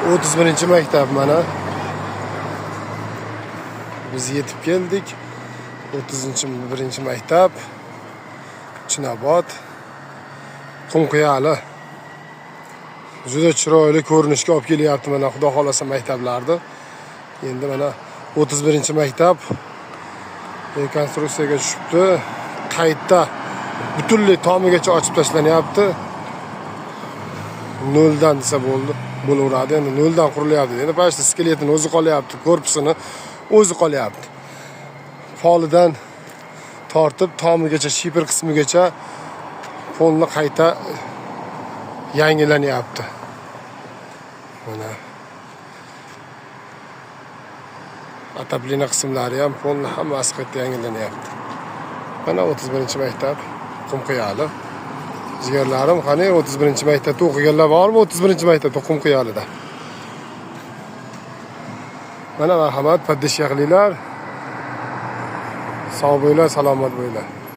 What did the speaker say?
31-maktab mana. Biz yetib keldik. 31-maktab. Chinobod. Qumqiyali. Juda chiroyli ko'rinishga olib kelyapti mana xudo xolasa maktablarni. Endi mana 31-maktab rekonstruksiyaga tushibdi. Qayta butunlay tomigacha ochib tashlanyapti. Noldan desa bo'ldi. Bo'laveradi. Endi noldan qurilyapti. Endi pashta skeletini o'zi qolyapti, korpusini o'zi qolyapti. Polidan tortib tomigacha, shifr qismigacha polni qayta yangilanyapti. Mana ataplina qismlari ham polni hammasi qayta yangilanyapti. Mana 31-maktab Qumqiyali. Jigarlarim, qani 31-maktabda o'qiganlar bormi? 31-maktabda Qumqiyalida. Mana marhamat, padishya qilinglar. Sog' bo'linglar, salomat bo'linglar.